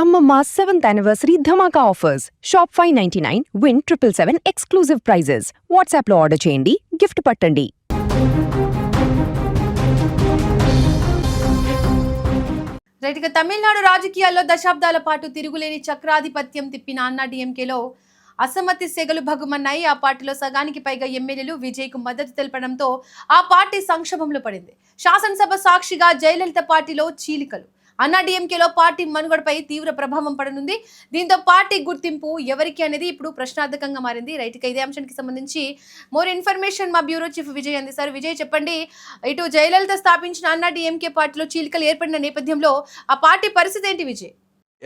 Amma 7th anniversary Dhamaka offers. Shop 599, win 777 exclusive prizes. WhatsApp లో order చేయండి, gift పట్టండి. Right, ఇక తమిళనాడు రాజకీయాల్లో దశాబ్దాల పాటు తిరుగులేని చక్రాధిపత్యం తిప్పిన అన్నా డీఎంకేలో అసమ్మతి సెగలు భగ్గుమన్నాయి. ఆ పార్టీలో సగానికి పైగా ఎమ్మెల్యేలు విజయ్కు మద్దతు తెలపడంతో ఆ పార్టీ సంక్షోభంలో పడింది. శాసనసభ సాక్షిగా జయలలిత పార్టీలో చీలికలు. అన్నా డీఎంకేలో పార్టీ మనుగడపై తీవ్ర ప్రభావం పడనుంది. దీంతో పార్టీ గుర్తింపు ఎవరికి అనేది ఇప్పుడు ప్రశ్నార్థకంగా మారింది. రైట్, ఇక ఇదే అంశానికి సంబంధించి మోర్ ఇన్ఫర్మేషన్ మా బ్యూరో చీఫ్ విజయ్ అందిస్తారు. విజయ్, చెప్పండి, ఇటు జయలలిత స్థాపించిన అన్నా డీఎంకే పార్టీలో చీలికలు ఏర్పడిన నేపథ్యంలో ఆ పార్టీ పరిస్థితి ఏంటి విజయ్?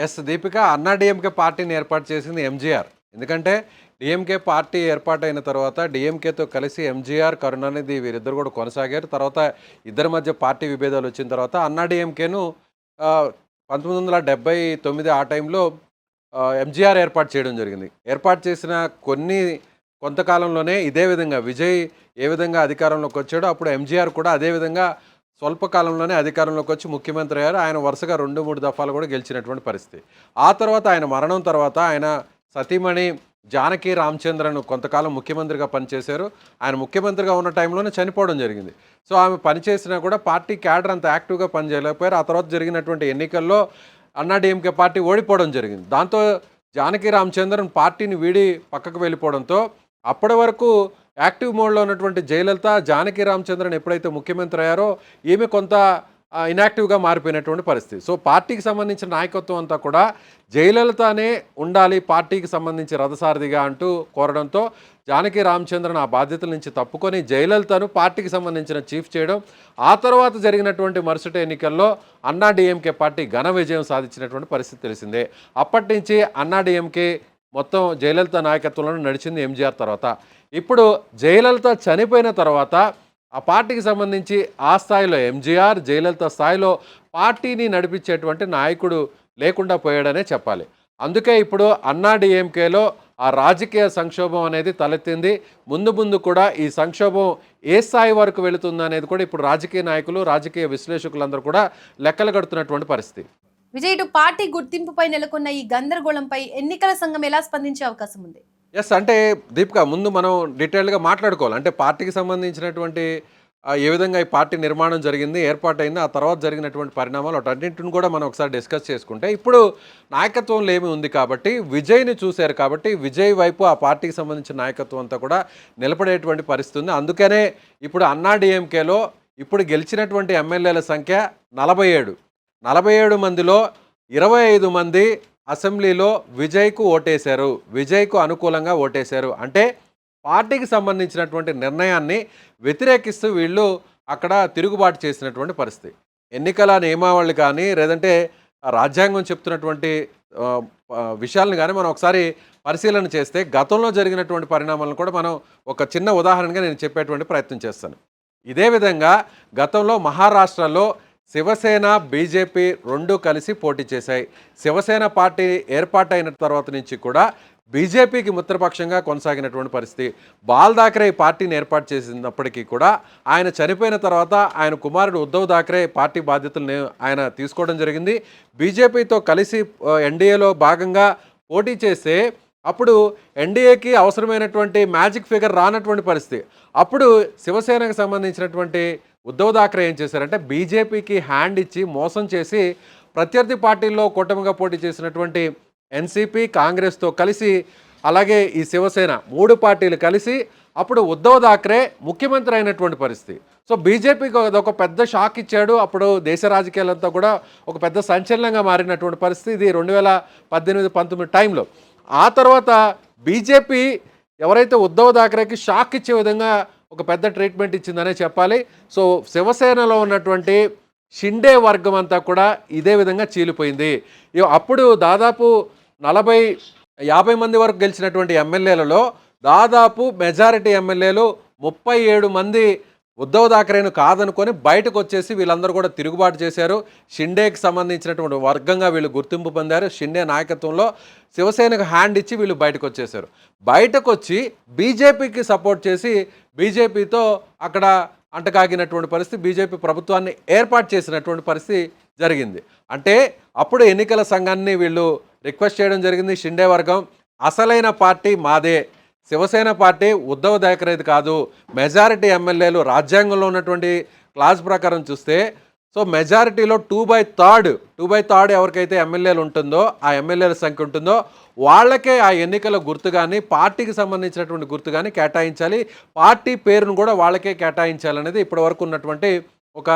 ఎస్ దీపిక, అన్నా డిఎంకే పార్టీని ఏర్పాటు చేసింది ఎంజీఆర్. ఎందుకంటే డిఎంకే పార్టీ ఏర్పాటైన తర్వాత డిఎంకేతో కలిసి ఎంజీఆర్, కరుణానిధి వీరిద్దరు కూడా కొనసాగారు. తర్వాత ఇద్దరి మధ్య పార్టీ విభేదాలు వచ్చిన తర్వాత అన్నా డిఎంకేను 1979 ఆ టైంలో ఎంజీఆర్ ఏర్పాటు చేయడం జరిగింది. ఏర్పాటు చేసిన కొంతకాలంలోనే ఇదే విధంగా విజయ్ ఏ విధంగా అధికారంలోకి వచ్చాడో అప్పుడు ఎంజీఆర్ కూడా అదేవిధంగా స్వల్పకాలంలోనే అధికారంలోకి వచ్చి ముఖ్యమంత్రి అయ్యారు. ఆయన వరుసగా 2-3 దఫాలు కూడా గెలిచినటువంటి పరిస్థితి. ఆ తర్వాత ఆయన మరణం తర్వాత ఆయన సతీమణి జానకి రామచంద్రన్ కొంతకాలం ముఖ్యమంత్రిగా పనిచేశారు. ఆయన ముఖ్యమంత్రిగా ఉన్న టైంలోనే చనిపోవడం జరిగింది. సో ఆమె పనిచేసినా కూడా పార్టీ క్యాడర్ అంత యాక్టివ్గా పనిచేయలేకపోయారు. ఆ తర్వాత జరిగినటువంటి ఎన్నికల్లో అన్నా డీఎంకే పార్టీ ఓడిపోవడం జరిగింది. దాంతో జానకి రామచంద్రన్ పార్టీని వీడి పక్కకు వెళ్ళిపోవడంతో అప్పటి వరకు యాక్టివ్ మోడ్లో ఉన్నటువంటి జయలలిత, జానకి రామచంద్రన్ ఎప్పుడైతే ముఖ్యమంత్రి అయ్యారో ఈమె కొంత ఇన్యాక్టివ్గా మారిపోయినటువంటి పరిస్థితి. సో పార్టీకి సంబంధించిన నాయకత్వం అంతా కూడా జయలలితనే ఉండాలి పార్టీకి సంబంధించి రథసారథిగా అంటూ కోరడంతో జానకి రామచంద్రన్ ఆ బాధ్యతల నుంచి తప్పుకొని జయలలితను పార్టీకి సంబంధించిన చీఫ్ చేయడం, ఆ తర్వాత జరిగినటువంటి మరుసటి ఎన్నికల్లో అన్నా డీఎంకే పార్టీ ఘన విజయం సాధించినటువంటి పరిస్థితి తెలిసిందే. అప్పటి నుంచి అన్నా డీఎంకే మొత్తం జయలలిత నాయకత్వంలో నడిచింది ఎంజీఆర్ తర్వాత. ఇప్పుడు జయలలిత చనిపోయిన తర్వాత ఆ పార్టీకి సంబంధించి ఆ స్థాయిలో ఎంజీఆర్, జయలలిత స్థాయిలో పార్టీని నడిపించేటువంటి నాయకుడు లేకుండా పోయాడనే చెప్పాలి. అందుకే ఇప్పుడు అన్నా డీఎంకేలో ఆ రాజకీయ సంక్షోభం అనేది తలెత్తింది. ముందు కూడా ఈ సంక్షోభం ఏ స్థాయి వరకు వెళుతుంది అనేది కూడా ఇప్పుడు రాజకీయ నాయకులు, రాజకీయ విశ్లేషకులందరూ కూడా లెక్కలు కడుతున్నటువంటి పరిస్థితి. విజయ్, ఇటు పార్టీ గుర్తింపుపై నెలకొన్న ఈ గందరగోళంపై ఎన్నికల సంఘం ఎలా స్పందించే అవకాశం ఉంది? ఎస్, అంటే దీపిక, ముందు మనం డీటెయిల్గా మాట్లాడుకోవాలి. అంటే పార్టీకి సంబంధించినటువంటి ఏ విధంగా ఈ పార్టీ నిర్మాణం జరిగింది, ఏర్పాటైంది, ఆ తర్వాత జరిగినటువంటి పరిణామాలు వాటన్నింటిని కూడా మనం ఒకసారి డిస్కస్ చేసుకుంటే, ఇప్పుడు నాయకత్వంలో ఏమి ఉంది కాబట్టి విజయ్ని చూశారు కాబట్టి విజయ్ వైపు ఆ పార్టీకి సంబంధించిన నాయకత్వం అంతా కూడా నిలబడేటువంటి పరిస్థితి ఉంది. అందుకనే ఇప్పుడు అన్నా డీఎంకేలో ఇప్పుడు గెలిచినటువంటి ఎమ్మెల్యేల సంఖ్య 47 మందిలో 25 మంది అసెంబ్లీలో విజయ్కు ఓటేశారు, విజయ్కు అనుకూలంగా ఓటేశారు. అంటే పార్టీకి సంబంధించినటువంటి నిర్ణయాన్ని వ్యతిరేకిస్తూ వీళ్ళు అక్కడ తిరుగుబాటు చేసినటువంటి పరిస్థితి. ఎన్నికల నియమావళి కానీ లేదంటే రాజ్యాంగం చెప్తున్నటువంటి విషయాలను కానీ మనం ఒకసారి పరిశీలన చేస్తే గతంలో జరిగినటువంటి పరిణామాలను కూడా మనం ఒక చిన్న ఉదాహరణగా నేను చెప్పేటువంటి ప్రయత్నం చేస్తాను. ఇదే విధంగా గతంలో మహారాష్ట్రలో శివసేన, బీజేపీ రెండు కలిసి పోటీ చేశాయి. శివసేన పార్టీ ఏర్పాటైన తర్వాత నుంచి కూడా బీజేపీకి మిత్రపక్షంగా కొనసాగినటువంటి పరిస్థితి. బాల్ థాకరే ఈ పార్టీని ఏర్పాటు చేసినప్పటికీ కూడా ఆయన చనిపోయిన తర్వాత ఆయన కుమారుడు ఉద్ధవ్ థాకరే పార్టీ బాధ్యతలను ఆయన తీసుకోవడం జరిగింది. బీజేపీతో కలిసి ఎన్డీఏలో భాగంగా పోటీ చేస్తే అప్పుడు ఎన్డీఏకి అవసరమైనటువంటి మ్యాజిక్ ఫిగర్ రానటువంటి పరిస్థితి. అప్పుడు శివసేనకు సంబంధించినటువంటి ఉద్ధవ్ థాకరే ఏం చేశారంటే బీజేపీకి హ్యాండ్ ఇచ్చి మోసం చేసి ప్రత్యర్థి పార్టీల్లో కూటమిగా పోటీ చేసినటువంటి ఎన్సీపీ, కాంగ్రెస్తో కలిసి అలాగే ఈ శివసేన 3 పార్టీలు కలిసి అప్పుడు ఉద్ధవ్ థాకరే ముఖ్యమంత్రి అయినటువంటి పరిస్థితి. సో బీజేపీకి ఒక పెద్ద షాక్ ఇచ్చాడు. అప్పుడు దేశ రాజకీయాలంతా కూడా ఒక పెద్ద సంచలనంగా మారినటువంటి పరిస్థితి ఇది 2018-19 టైంలో. ఆ తర్వాత బీజేపీ ఎవరైతే ఉద్ధవ్ థాకరేకి షాక్ ఇచ్చే విధంగా ఒక పెద్ద ట్రీట్మెంట్ ఇచ్చిందనే చెప్పాలి. సో శివసేనలో ఉన్నటువంటి షిండే వర్గం అంతా కూడా ఇదే విధంగా చీలిపోయింది. అప్పుడు దాదాపు 40-50 మంది వరకు గెలిచినటువంటి ఎమ్మెల్యేలలో దాదాపు మెజారిటీ ఎమ్మెల్యేలు 37 మంది ఉద్ధవ్ థాకరేను కాదనుకొని బయటకు వచ్చేసి వీళ్ళందరూ కూడా తిరుగుబాటు చేశారు. షిండేకి సంబంధించినటువంటి వర్గంగా వీళ్ళు గుర్తింపు పొందారు. షిండే నాయకత్వంలో శివసేనకు హ్యాండ్ ఇచ్చి వీళ్ళు బయటకు వచ్చేశారు. బయటకు వచ్చి బీజేపీకి సపోర్ట్ చేసి బీజేపీతో అక్కడ అంటకాగినటువంటి పరిస్థితి, బీజేపీ ప్రభుత్వాన్ని ఏర్పాటు చేసినటువంటి పరిస్థితి జరిగింది. అంటే అప్పుడు ఎన్నికల సంఘాన్ని వీళ్ళు రిక్వెస్ట్ చేయడం జరిగింది. షిండే వర్గం అసలైన పార్టీ మాదే, శివసేన పార్టీ ఉద్ధవ్ థాకరేది కాదు, మెజారిటీ ఎమ్మెల్యేలు రాజ్యాంగంలో ఉన్నటువంటి క్లాజ్ ప్రకారం చూస్తే సో మెజారిటీలో 2/3 ఎవరికైతే ఎమ్మెల్యేలు ఉంటుందో, ఆ ఎమ్మెల్యేల సంఖ్య ఉంటుందో వాళ్ళకే ఆ ఎన్నికల గుర్తు కానీ పార్టీకి సంబంధించినటువంటి గుర్తు కానీ కేటాయించాలి, పార్టీ పేరును కూడా వాళ్ళకే కేటాయించాలనేది ఇప్పటి వరకు ఉన్నటువంటి ఒక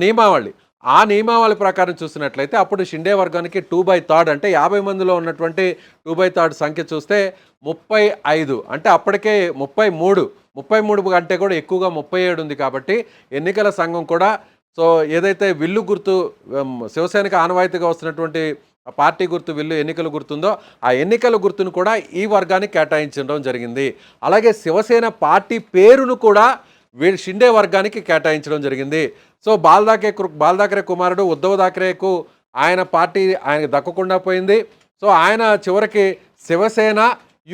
నియమావళి. ఆ నియమావళి ప్రకారం చూసినట్లయితే అప్పుడు షిండే వర్గానికి 2/3 అంటే 50 మందిలో ఉన్నటువంటి 2/3 సంఖ్య చూస్తే 35, అంటే అప్పటికే 33 కంటే కూడా ఎక్కువగా 37 ఉంది. కాబట్టి ఎన్నికల సంఘం కూడా సో ఏదైతే విల్లు గుర్తు శివసేనకి ఆనవాయితీగా వస్తున్నటువంటి పార్టీ గుర్తు విల్లు ఎన్నికల గుర్తుందో ఆ ఎన్నికల గుర్తును కూడా ఈ వర్గానికి కేటాయించడం జరిగింది. అలాగే శివసేన పార్టీ పేరును కూడా షిండే వర్గానికి కేటాయించడం జరిగింది. సో బాల్ థాకరే కుమారుడు ఉద్ధవ్ థాకరేకు ఆయన పార్టీ ఆయనకు దక్కకుండా పోయింది. సో ఆయన చివరికి శివసేన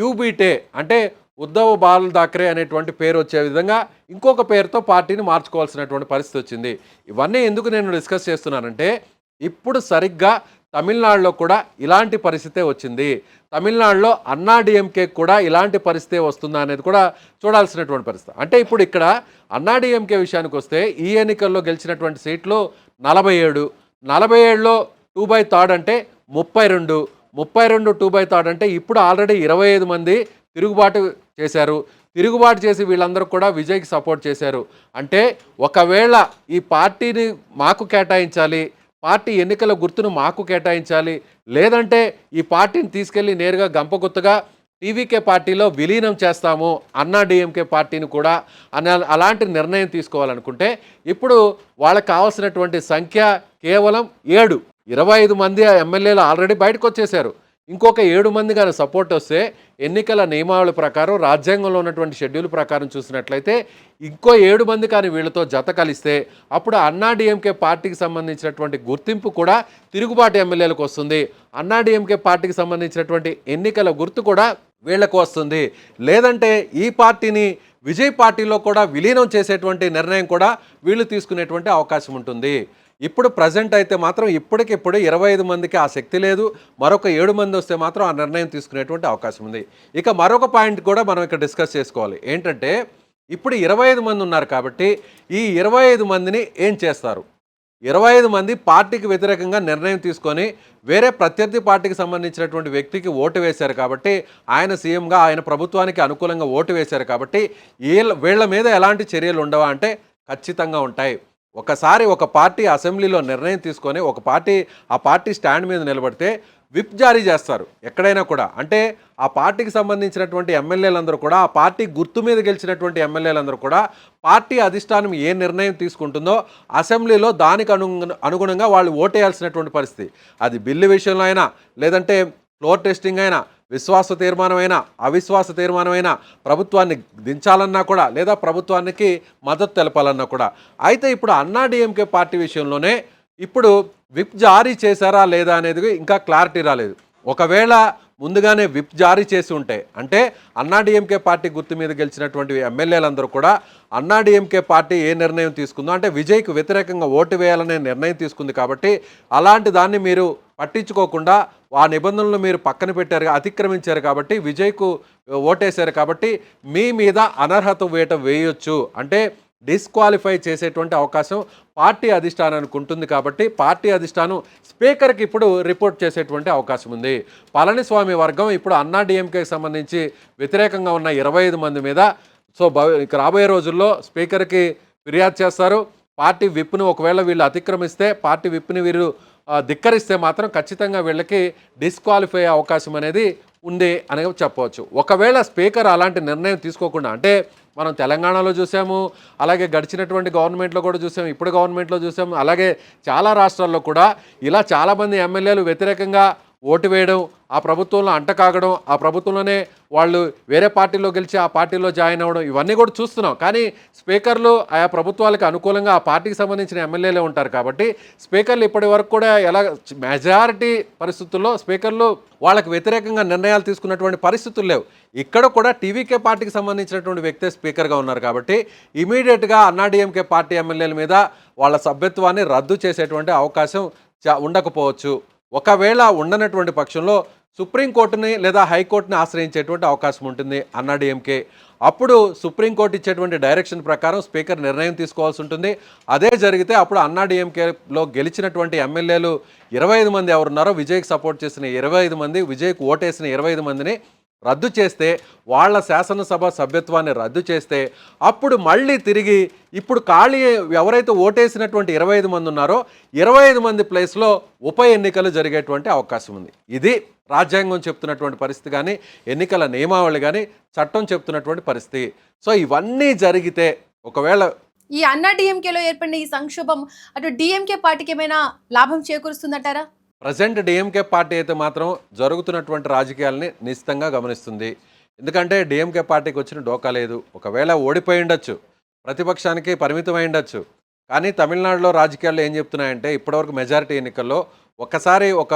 యూబీటే అంటే ఉద్ధవ్ బాల్ థాకరే అనేటువంటి పేరు వచ్చే విధంగా ఇంకొక పేరుతో పార్టీని మార్చుకోవాల్సినటువంటి పరిస్థితి వచ్చింది. ఇవన్నీ ఎందుకు నేను డిస్కస్ చేస్తున్నానంటే ఇప్పుడు సరిగ్గా తమిళనాడులో కూడా ఇలాంటి పరిస్థితే వచ్చింది. తమిళనాడులో అన్నా డిఎంకే కూడా ఇలాంటి పరిస్థితే వస్తుందా అనేది కూడా చూడాల్సినటువంటి పరిస్థితి. అంటే ఇప్పుడు ఇక్కడ అన్నా డిఎంకే విషయానికి వస్తే ఈ ఎన్నికల్లో గెలిచినటువంటి సీట్లు 47లో 2/3 అంటే 32 2/3 అంటే ఇప్పుడు ఆల్రెడీ 25 మంది తిరుగుబాటు చేశారు. తిరుగుబాటు చేసి వీళ్ళందరూ కూడా విజయ్కి సపోర్ట్ చేశారు. అంటే ఒకవేళ ఈ పార్టీని మాకు కేటాయించాలి, పార్టీ ఎన్నికల గుర్తును మాకు కేటాయించాలి, లేదంటే ఈ పార్టీని తీసుకెళ్ళి నేరుగా గంపగుత్తగా టీవీకే పార్టీలో విలీనం చేస్తాము అన్నా డిఎంకే పార్టీని కూడా అలాంటి నిర్ణయం తీసుకోవాలనుకుంటే ఇప్పుడు వాళ్ళకి కావాల్సినటువంటి సంఖ్య కేవలం 7. 25 మంది ఎమ్మెల్యేలు ఆల్రెడీ బయటకు వచ్చేసారు. ఇంకొక 7 మంది కానీ సపోర్ట్ వస్తే ఎన్నికల నియమావళి ప్రకారం రాజ్యాంగంలో ఉన్నటువంటి షెడ్యూల్ ప్రకారం చూసినట్లయితే ఇంకో 7 మంది కానీ వీళ్ళతో జత కలిస్తే అప్పుడు అన్నా డిఎంకే పార్టీకి సంబంధించినటువంటి గుర్తింపు కూడా తిరుగుబాటు ఎమ్మెల్యేలకు వస్తుంది. అన్నా డిఎంకే పార్టీకి సంబంధించినటువంటి ఎన్నికల గుర్తు కూడా వీళ్లకు వస్తుంది. లేదంటే ఈ పార్టీని విజయ్ పార్టీలో కూడా విలీనం చేసేటువంటి నిర్ణయం కూడా వీళ్ళు తీసుకునేటువంటి అవకాశం ఉంటుంది. ఇప్పుడు ప్రజెంట్ అయితే మాత్రం ఇప్పటికిప్పుడు 25 మందికి ఆ శక్తి లేదు. మరొక 7 మంది వస్తే మాత్రం ఆ నిర్ణయం తీసుకునేటువంటి అవకాశం ఉంది. ఇక మరొక పాయింట్ కూడా మనం ఇక్కడ డిస్కస్ చేసుకోవాలి. ఏంటంటే ఇప్పుడు 25 మంది ఉన్నారు కాబట్టి ఈ 25 మందిని ఏం చేస్తారు? 25 మంది పార్టీకి వ్యతిరేకంగా నిర్ణయం తీసుకొని వేరే ప్రత్యర్థి పార్టీకి సంబంధించినటువంటి వ్యక్తికి ఓటు వేశారు కాబట్టి ఆయన సీఎంగా ఆయన ప్రభుత్వానికి అనుకూలంగా ఓటు వేశారు కాబట్టి వీళ్ళ మీద ఎలాంటి చర్యలు ఉండవా అంటే ఖచ్చితంగా ఉంటాయి. ఒకసారి ఒక పార్టీ అసెంబ్లీలో నిర్ణయం తీసుకొని ఆ పార్టీ స్టాండ్ మీద నిలబడితే విప్ జారీ చేస్తారు ఎక్కడైనా కూడా. అంటే ఆ పార్టీకి సంబంధించినటువంటి ఎమ్మెల్యేలందరూ కూడా ఆ పార్టీ గుర్తు మీద గెలిచినటువంటి ఎమ్మెల్యేలందరూ కూడా పార్టీ అధిష్టానం ఏ నిర్ణయం తీసుకుంటుందో అసెంబ్లీలో దానికి అనుగుణంగా వాళ్ళు ఓటేయాల్సినటువంటి పరిస్థితి. అది బిల్లు విషయంలో అయినా, లేదంటే ఫ్లోర్ టెస్టింగ్ అయినా, విశ్వాస తీర్మానమైనా, అవిశ్వాస తీర్మానమైనా, ప్రభుత్వాన్ని దించాలన్నా కూడా, లేదా ప్రభుత్వానికి మద్దతు తెలపాలన్నా కూడా. అయితే ఇప్పుడు అన్నా డిఎంకే పార్టీ విషయంలోనే ఇప్పుడు విప్ జారీ చేశారా లేదా అనేది ఇంకా క్లారిటీ రాలేదు. ఒకవేళ ముందుగానే విప్ జారీ చేసి ఉంటే అంటే అన్నా డిఎంకే పార్టీ గుర్తు మీద గెలిచినటువంటి ఎమ్మెల్యేలందరూ కూడా అన్నా డిఎంకే పార్టీ ఏ నిర్ణయం తీసుకుందో అంటే విజయ్కు వ్యతిరేకంగా ఓటు వేయాలనే నిర్ణయం తీసుకుంది కాబట్టి అలాంటి దాన్ని మీరు పట్టించుకోకుండా ఆ నిబంధనలు మీరు పక్కన పెట్టారు, అతిక్రమించారు కాబట్టి విజయ్కు ఓటేశారు కాబట్టి మీ మీద అనర్హత వేట వేయొచ్చు అంటే డిస్క్వాలిఫై చేసేటువంటి అవకాశం పార్టీ అధిష్టానానికి ఉంటుంది. కాబట్టి పార్టీ అధిష్టానం స్పీకర్కి ఇప్పుడు రిపోర్ట్ చేసేటువంటి అవకాశం ఉంది. పళనిస్వామి వర్గం ఇప్పుడు అన్నా డిఎంకేకి సంబంధించి వ్యతిరేకంగా ఉన్న 25 మంది మీద సో రాబోయే రోజుల్లో స్పీకర్కి ఫిర్యాదు చేస్తారు. పార్టీ విప్ను ఒకవేళ వీళ్ళు అతిక్రమిస్తే, పార్టీ విప్ని వీరు ధిక్కరిస్తే మాత్రం ఖచ్చితంగా వీళ్ళకి డిస్క్వాలిఫై అవకాశం అనేది ఉంది అని చెప్పవచ్చు. ఒకవేళ స్పీకర్ అలాంటి నిర్ణయం తీసుకోకుండా అంటే మనం తెలంగాణలో చూసాము, అలాగే గడిచినటువంటి గవర్నమెంట్లో కూడా చూసాము, ఇప్పుడు గవర్నమెంట్లో చూసాము, అలాగే చాలా రాష్ట్రాల్లో కూడా ఇలా చాలామంది ఎమ్మెల్యేలు వ్యతిరేకంగా ఓటు వేయడం, ఆ ప్రభుత్వంలో అంటకాగడం, ఆ ప్రభుత్వంలోనే వాళ్ళు వేరే పార్టీలో గెలిచి ఆ పార్టీలో జాయిన్ అవ్వడం, ఇవన్నీ కూడా చూస్తున్నాం. కానీ స్పీకర్లు ఆయా ప్రభుత్వాలకు అనుకూలంగా ఆ పార్టీకి సంబంధించిన ఎమ్మెల్యేలే ఉంటారు కాబట్టి స్పీకర్లు ఇప్పటి వరకు కూడా ఎలా మెజారిటీ పరిస్థితుల్లో స్పీకర్లు వాళ్ళకి వ్యతిరేకంగా నిర్ణయాలు తీసుకున్నటువంటి పరిస్థితులు లేవు. ఇక్కడ కూడా టీవీకే పార్టీకి సంబంధించినటువంటి వ్యక్తే స్పీకర్గా ఉన్నారు కాబట్టి ఇమీడియట్గా అన్నాడీఎంకే పార్టీ ఎమ్మెల్యేల మీద వాళ్ళ సభ్యత్వాన్ని రద్దు చేసేటువంటి అవకాశం ఉండకపోవచ్చు. ఒకవేళ ఉండనటువంటి పక్షంలో సుప్రీంకోర్టుని లేదా హైకోర్టుని ఆశ్రయించేటువంటి అవకాశం ఉంటుంది అన్నాడీఎంకే. అప్పుడు సుప్రీంకోర్టు ఇచ్చేటువంటి డైరెక్షన్ ప్రకారం స్పీకర్ నిర్ణయం తీసుకోవాల్సి ఉంటుంది. అదే జరిగితే అప్పుడు అన్నాడీఎంకేలో గెలిచినటువంటి ఎమ్మెల్యేలు 25 మంది ఎవరున్నారో విజయ్కి సపోర్ట్ చేసిన 25 మంది, విజయ్కి ఓటేసిన 25 మందిని రద్దు చేస్తే, వాళ్ళ శాసనసభ సభ్యత్వాన్ని రద్దు చేస్తే అప్పుడు మళ్ళీ తిరిగి ఇప్పుడు ఖాళీ ఎవరైతే ఓటేసినటువంటి 25 మంది ఉన్నారో 25 మంది ప్లేస్లో ఉప ఎన్నికలు జరిగేటువంటి అవకాశం ఉంది. ఇది రాజ్యాంగం చెప్తున్నటువంటి పరిస్థితి కానీ, ఎన్నికల నియమావళి కానీ, చట్టం చెప్తున్నటువంటి పరిస్థితి. సో ఇవన్నీ జరిగితే ఒకవేళ ఈ అన్నాడీఎంకేలో ఏర్పడిన ఈ సంక్షోభం అటు డిఎంకే పార్టీకి ఏమైనా లాభం చేకూరుస్తుందంటారా? ప్రజెంట్ డిఎంకే పార్టీ అయితే మాత్రం జరుగుతున్నటువంటి రాజకీయాలని నిశ్చితంగా గమనిస్తుంది. ఎందుకంటే డిఎంకే పార్టీకి వచ్చిన డోకా లేదు. ఒకవేళ ఓడిపోయి ఉండొచ్చు, ప్రతిపక్షానికి పరిమితమై ఉండొచ్చు. కానీ తమిళనాడులో రాజకీయాల్లో ఏం చెప్తున్నాయంటే ఇప్పటివరకు మెజారిటీ ఎన్నికల్లో ఒకసారి ఒక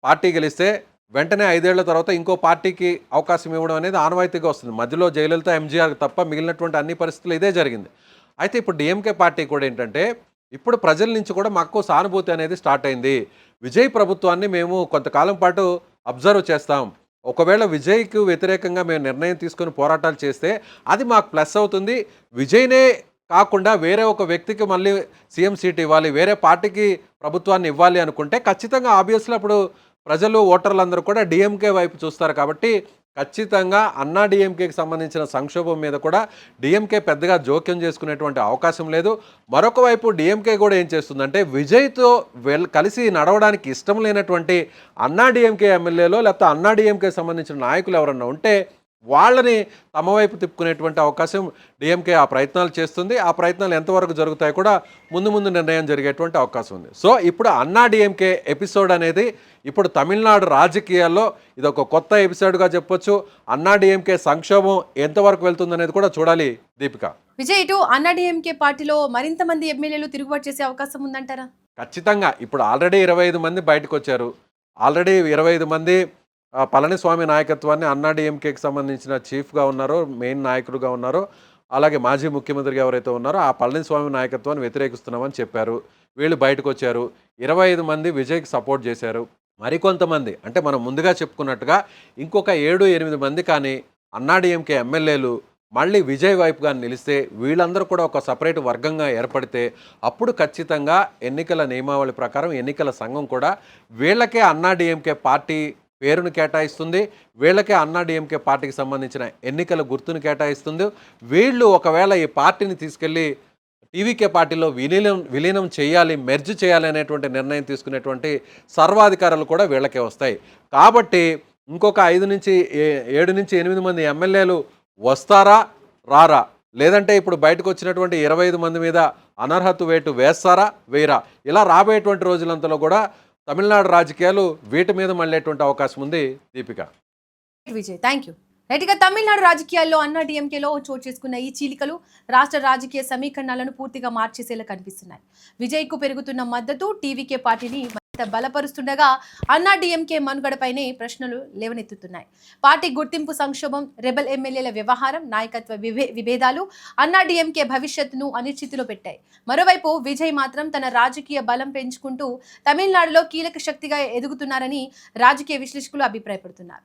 పార్టీ గెలిస్తే వెంటనే 5 ఏళ్ల తర్వాత ఇంకో పార్టీకి అవకాశం ఇవ్వడం అనేది ఆనవాయితీగా వస్తుంది. మధ్యలో జయలలిత, ఎంజీఆర్ తప్ప మిగిలినటువంటి అన్ని పరిస్థితులు ఇదే జరిగింది. అయితే ఇప్పుడు డిఎంకే పార్టీ కూడా ఏంటంటే ఇప్పుడు ప్రజల నుంచి కూడా మాకు సానుభూతి అనేది స్టార్ట్ అయింది. విజయ్ ప్రభుత్వాన్ని మేము కొంతకాలం పాటు అబ్జర్వ్ చేస్తాం. ఒకవేళ విజయ్కు వ్యతిరేకంగా మేము నిర్ణయం తీసుకొని పోరాటాలు చేస్తే అది మాకు ప్లస్ అవుతుంది. విజయ్నే కాకుండా వేరే ఒక వ్యక్తికి మళ్ళీ సీఎం సీట్ ఇవ్వాలి, వేరే పార్టీకి ప్రభుత్వాన్ని ఇవ్వాలి అనుకుంటే ఖచ్చితంగా ఆబ్వియస్లీ అప్పుడు ప్రజలు, ఓటర్లందరూ కూడా డిఎంకే వైపు చూస్తారు. కాబట్టి ఖచ్చితంగా అన్నా డిఎంకేకి సంబంధించిన సంక్షోభం మీద కూడా డిఎంకే పెద్దగా జోక్యం చేసుకునేటువంటి అవకాశం లేదు. మరొక వైపు డిఎంకే కూడా ఏం చేస్తుందంటే విజయ్తో కలిసి నడవడానికి ఇష్టం లేనటువంటి అన్నా డిఎంకే ఎమ్మెల్యేలో లేకపోతే అన్నా డిఎంకేకి సంబంధించిన నాయకులు ఎవరన్నా ఉంటే వాళ్ళని తమ వైపు తిప్పుకునేటువంటి అవకాశం డిఎంకే ఆ ప్రయత్నాలు చేస్తుంది. ఆ ప్రయత్నాలు ఎంతవరకు జరుగుతాయి కూడా ముందు నిర్ణయం జరిగేటువంటి అవకాశం ఉంది. సో ఇప్పుడు అన్నా డిఎంకే ఎపిసోడ్ అనేది ఇప్పుడు తమిళనాడు రాజకీయాల్లో ఇది ఒక కొత్త ఎపిసోడ్గా చెప్పొచ్చు. అన్నా డిఎంకే సంక్షోభం ఎంతవరకు వెళ్తుందనేది కూడా చూడాలి దీపిక. విజయ్, ఇటు అన్నాడీఎంకే పార్టీలో మరింత మంది ఎమ్మెల్యేలు తిరుగుబాటు చేసే అవకాశం ఉందంటారా? ఖచ్చితంగా. ఇప్పుడు ఆల్రెడీ 25 మంది బయటకు వచ్చారు. ఆల్రెడీ 25 మంది పళనిస్వామి నాయకత్వాన్ని అన్నా డిఎంకేకి సంబంధించిన చీఫ్గా ఉన్నారో, మెయిన్ నాయకుడుగా ఉన్నారో, అలాగే మాజీ ముఖ్యమంత్రిగా ఎవరైతే ఉన్నారో ఆ పళనిస్వామి నాయకత్వాన్ని వ్యతిరేకిస్తున్నామని చెప్పారు. వీళ్ళు బయటకు వచ్చారు. 25 మంది విజయ్కి సపోర్ట్ చేశారు. మరికొంతమంది అంటే మనం ముందుగా చెప్పుకున్నట్టుగా ఇంకొక 7-8 మంది కానీ అన్నా డిఎంకే ఎమ్మెల్యేలు మళ్ళీ విజయ్ వైపుగా నిలిస్తే వీళ్ళందరూ కూడా ఒక సపరేట్ వర్గంగా ఏర్పడితే అప్పుడు ఖచ్చితంగా ఎన్నికల నియమావళి ప్రకారం ఎన్నికల సంఘం కూడా వీళ్ళకే అన్నా డిఎంకే పార్టీ పేరును కేటాయిస్తుంది. వీళ్ళకే అన్నా డిఎంకే పార్టీకి సంబంధించిన ఎన్నికల గుర్తును కేటాయిస్తుంది. వీళ్ళు ఒకవేళ ఈ పార్టీని తీసుకెళ్ళి టీవీకే పార్టీలో విలీనం చేయాలి, మెర్జ్ చేయాలి అనేటువంటి నిర్ణయం తీసుకునేటువంటి సర్వాధికారాలు కూడా వీళ్ళకే వస్తాయి. కాబట్టి ఇంకొక 7-8 మంది ఎమ్మెల్యేలు వస్తారా రారా, లేదంటే ఇప్పుడు బయటకు వచ్చినటువంటి 25 మంది మీద అనర్హత వేటు వేస్తారా వేయరా, ఇలా రాబోయేటువంటి రోజులంతలో కూడా తమిళనాడు రాజకీయాలు వీటి మీద మళ్ళేటువంటి అవకాశం ఉంది దీపిక. Vijay, thank you. రైట్గా తమిళనాడు రాజకీయాల్లో అన్నా డిఎంకేలో చోటు చేసుకున్న ఈ చీలికలు రాష్ట్ర రాజకీయ సమీకరణాలను పూర్తిగా మార్చేసేలా కనిపిస్తున్నాయి. విజయ్కు పెరుగుతున్న మద్దతు టీవీకే పార్టీని మరింత బలపరుస్తుండగా అన్నా డిఎంకే మనుగడపైనే ప్రశ్నలు లేవనెత్తుతున్నాయి. పార్టీ గుర్తింపు సంక్షోభం, రెబల్ ఎమ్మెల్యేల వ్యవహారం, నాయకత్వ విభేదాలు అన్నా డిఎంకే భవిష్యత్తును అనిశ్చితిలో పెట్టాయి. మరోవైపు విజయ్ మాత్రం తన రాజకీయ బలం పెంచుకుంటూ తమిళనాడులో కీలక శక్తిగా ఎదుగుతున్నారని రాజకీయ విశ్లేషకులు అభిప్రాయపడుతున్నారు.